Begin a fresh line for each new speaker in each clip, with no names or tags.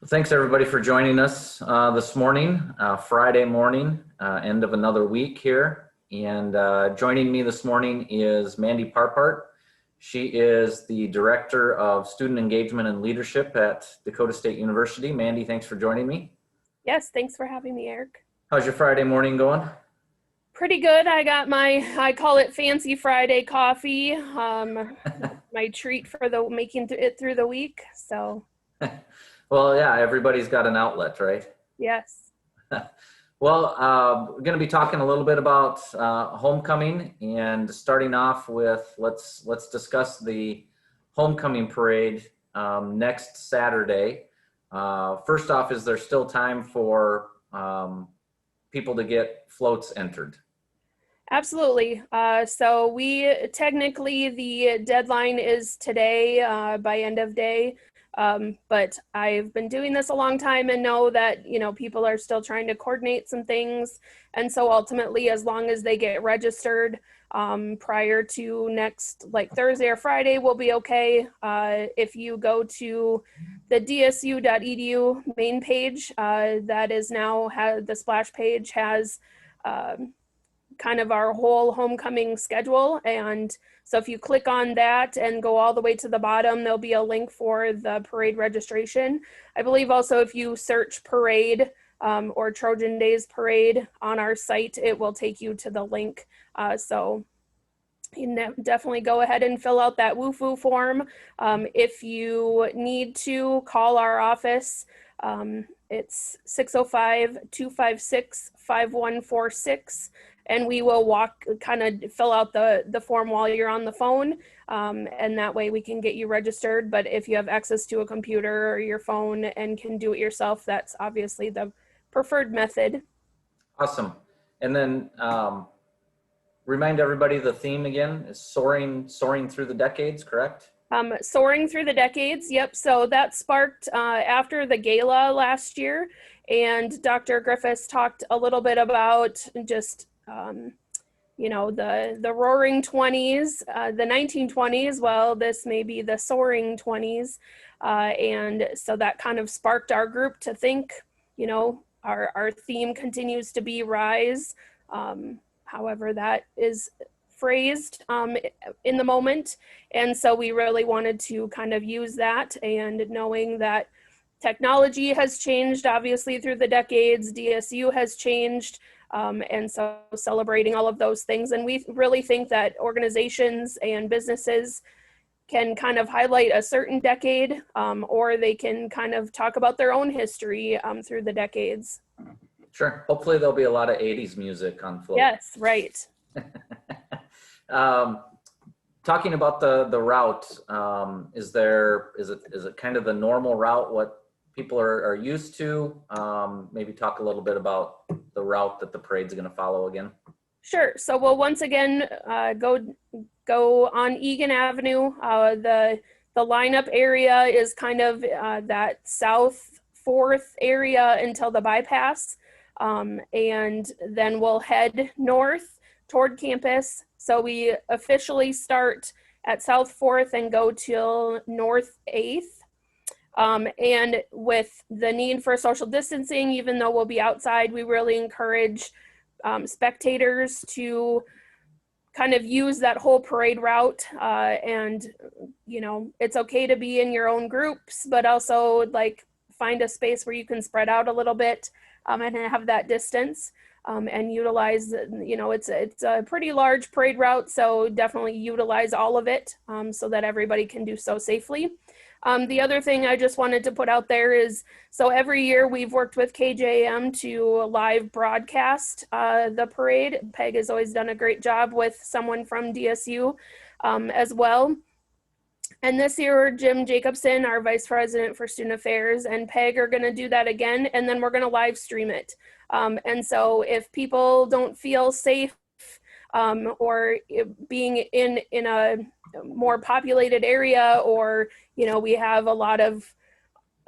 Thanks everybody for joining us this morning, Friday morning, end of another week here. And joining me this morning is Mandy Parpart. She is the Director of Student Engagement and Leadership at Dakota State University. Mandy, thanks for joining me.
Yes, thanks for having me, Eric.
How's your Friday morning going?
Pretty good. I got I call it Fancy Friday coffee, my treat for making it through the week. So.
Well, yeah, everybody's got an outlet, right?
Yes.
Well, we're going to be talking a little bit about homecoming, and starting off with let's discuss the homecoming parade next Saturday. First off, is there still time for people to get floats entered?
Absolutely. So technically the deadline is today by end of day. But I've been doing this a long time and know that, people are still trying to coordinate some things. And so ultimately, as long as they get registered prior to next, like Thursday or Friday, will be okay. If you go to the dsu.edu main page, that is now the splash page has kind of our whole homecoming schedule. And so if you click on that and go all the way to the bottom, there'll be a link for the parade registration. I believe also if you search parade or Trojan Days Parade on our site, it will take you to the link. So you definitely go ahead and fill out that WooFoo form. If you need to, call our office. It's 605-256-5146. And we will kind of fill out the form while you're on the phone. And that way we can get you registered. But if you have access to a computer or your phone and can do it yourself, that's obviously the preferred method.
Awesome. And then remind everybody the theme again is soaring through the decades, correct?
Soaring through the decades. Yep. So that sparked after the gala last year. And Dr. Griffiths talked a little bit about just the roaring 20s, the 1920s. Well, this may be the soaring 20s. And so that kind of sparked our group to think, our theme continues to be rise. However, that is phrased in the moment. And so we really wanted to kind of use that, and knowing that technology has changed, obviously, through the decades, DSU has changed. And so celebrating all of those things. And we really think that organizations and businesses can kind of highlight a certain decade, or they can kind of talk about their own history through the decades.
Sure. Hopefully there'll be a lot of 80s music on float.
Yes, right.
Talking about the route, is it kind of the normal route, what people are used to? Maybe talk a little bit about the route that the parade's going to follow again.
Sure. So we'll once again go on Egan Avenue. The lineup area is kind of that South 4th area until the bypass. And then we'll head north toward campus. So we officially start at South 4th and go till North 8th. And with the need for social distancing, even though we'll be outside, we really encourage spectators to kind of use that whole parade route. And, it's okay to be in your own groups, but also find a space where you can spread out a little bit and have that distance. And utilize, it's a pretty large parade route, so definitely utilize all of it so that everybody can do so safely. The other thing I just wanted to put out there is, so every year we've worked with KJM to live broadcast the parade. Peg has always done a great job with someone from DSU as well. And this year, Jim Jacobson, our Vice President for Student Affairs, and Peg are going to do that again, and then we're going to live stream it. And so if people don't feel safe or being in a more populated area, or, we have a lot of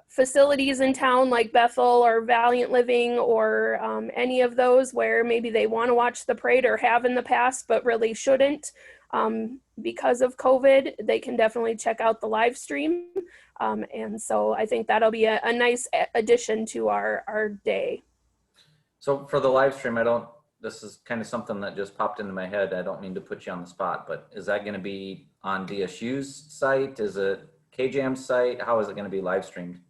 facilities in town like Bethel or Valiant Living or any of those where maybe they want to watch the parade or have in the past but really shouldn't because of COVID, they can definitely check out the live stream. And so I think that'll be a nice addition to our day.
So for the live stream, this is kind of something that just popped into my head. I don't mean to put you on the spot, but is that going to be on DSU's site? Is it KJM's site? How is it going to be live streamed?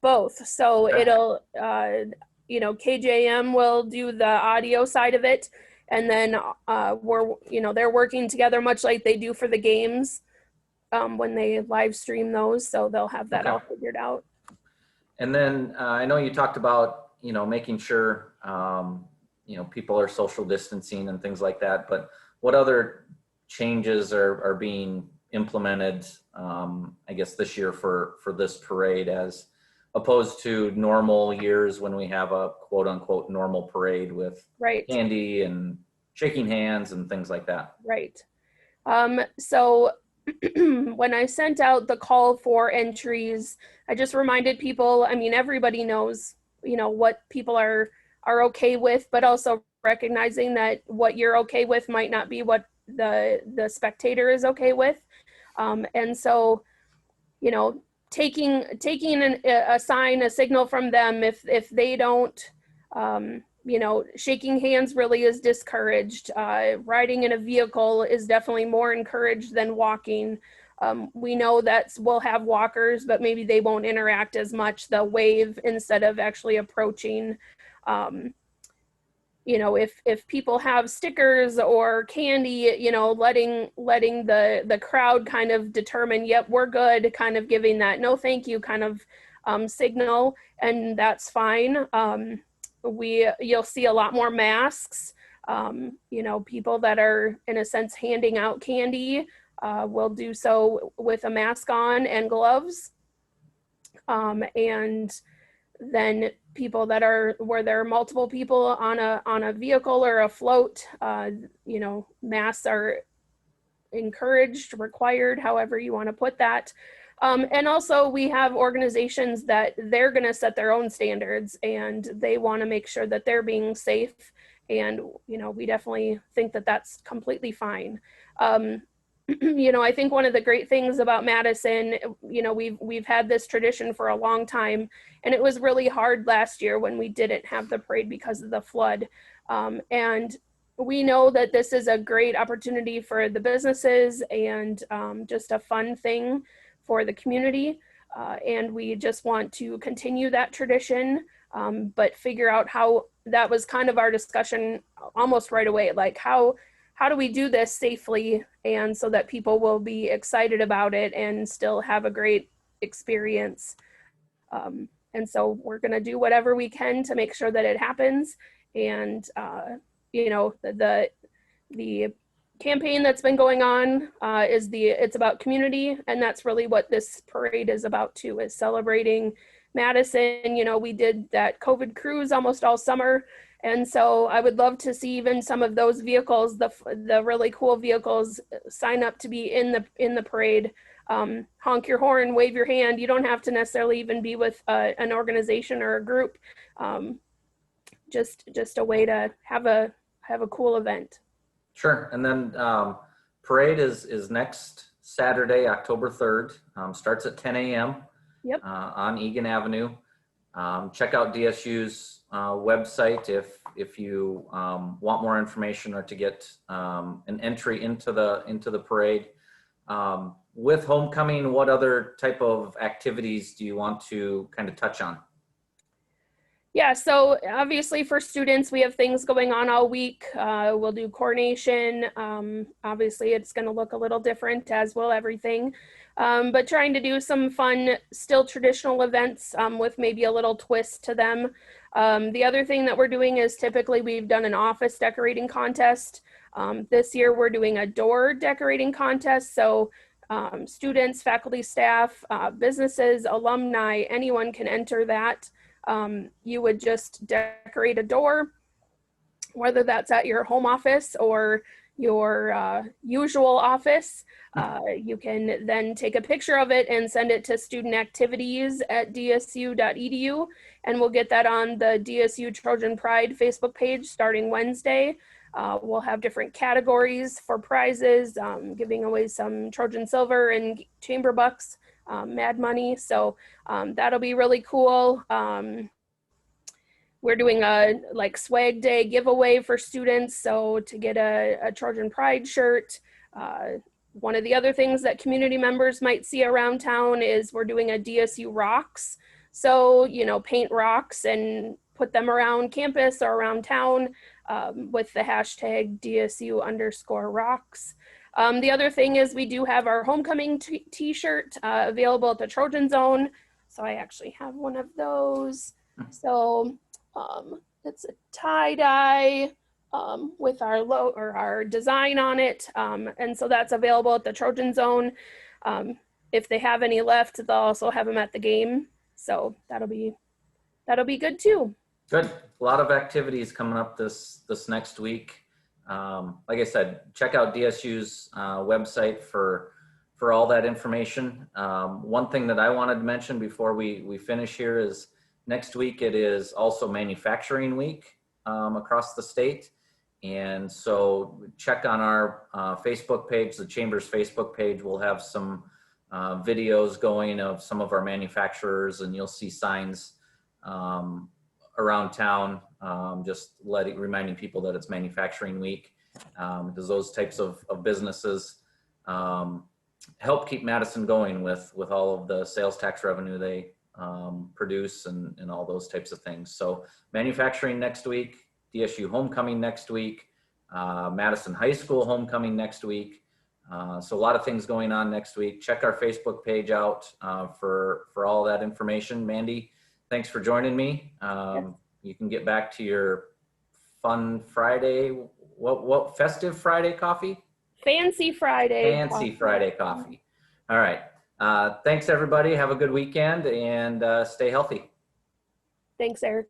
Both. So
Okay.
it'll, KJM will do the audio side of it. And then they're working together much like they do for the games when they live stream those. So they'll have that all figured out.
And then I know you talked about, making sure, people are social distancing and things like that, but what other changes are being implemented, I guess this year for this parade as opposed to normal years when we have a quote unquote normal parade with candy and shaking hands and things like that?
Right. So when I sent out the call for entries, I just reminded people, everybody knows, what people are okay with, but also recognizing that what you're okay with might not be what the spectator is okay with. And so, taking a sign, a signal from them, if they don't, shaking hands really is discouraged. Riding in a vehicle is definitely more encouraged than walking. We know that we'll have walkers, but maybe they won't interact as much. They'll wave instead of actually approaching. If people have stickers or candy, letting the crowd kind of determine, yep, we're good, kind of giving that no thank you kind of signal, and that's fine. You'll see a lot more masks. People that are in a sense handing out candy will do so with a mask on and gloves. And then people that are where there are multiple people on a vehicle or a float, masks are encouraged, required, however you want to put that. And also we have organizations that they're going to set their own standards and they want to make sure that they're being safe. And, we definitely think that that's completely fine. I think one of the great things about Madison, we've had this tradition for a long time, and it was really hard last year when we didn't have the parade because of the flood. And we know that this is a great opportunity for the businesses and just a fun thing for the community. And we just want to continue that tradition, but figure out how. That was kind of our discussion almost right away, like how do we do this safely and so that people will be excited about it and still have a great experience. And so we're going to do whatever we can to make sure that it happens. And, the campaign that's been going on it's about community. And that's really what this parade is about too, is celebrating Madison. We did that COVID cruise almost all summer. And so I would love to see even some of those vehicles, the really cool vehicles, sign up to be in the parade. Honk your horn, wave your hand. You don't have to necessarily even be with an organization or a group. Just a way to have a cool event.
Sure. And then parade is next Saturday, October 3rd. Starts at 10 a.m.
Yep.
On Egan Avenue. Check out DSU's website if you want more information or to get an entry into the parade. With homecoming, what other type of activities do you want to kind of touch on?
Yeah, so obviously for students, we have things going on all week. We'll do coordination. Obviously, it's going to look a little different, as will everything. But trying to do some fun, still traditional events with maybe a little twist to them. The other thing that we're doing is typically we've done an office decorating contest. This year, we're doing a door decorating contest. So students, faculty, staff, businesses, alumni, anyone can enter that. You would just decorate a door, whether that's at your home office or your usual office. You can then take a picture of it and send it to studentactivities@dsu.edu, and we'll get that on the DSU Trojan Pride Facebook page starting Wednesday. We'll have different categories for prizes, giving away some Trojan Silver and Chamber Bucks, Mad Money. So that'll be really cool. We're doing a like swag day giveaway for students. So to get a Trojan Pride shirt. One of the other things that community members might see around town is we're doing a DSU Rocks. So, you know, paint rocks and put them around campus or around town with the hashtag DSU_rocks. The other thing is we do have our homecoming t-shirt available at the Trojan Zone. So I actually have one of those. So it's a tie-dye with our design on it. And so that's available at the Trojan Zone. If they have any left, they'll also have them at the game. So that'll be good too.
Good. A lot of activities coming up this next week. Like I said, check out DSU's website for all that information. One thing that I wanted to mention before we finish here is next week it is also Manufacturing Week across the state. And so check on our Facebook page, the Chamber's Facebook page. We'll have some videos going of some of our manufacturers, and you'll see signs around town, just reminding people that it's Manufacturing Week, because those types of businesses help keep Madison going with all of the sales tax revenue they produce and all those types of things. So manufacturing next week, DSU homecoming next week, Madison High School homecoming next week. So a lot of things going on next week. Check our Facebook page out for all that information. Mandy, thanks for joining me. You can get back to your fun Friday. What festive Friday coffee?
Fancy Friday.
Fancy Friday coffee. All right. Thanks everybody. Have a good weekend and stay healthy.
Thanks, Eric.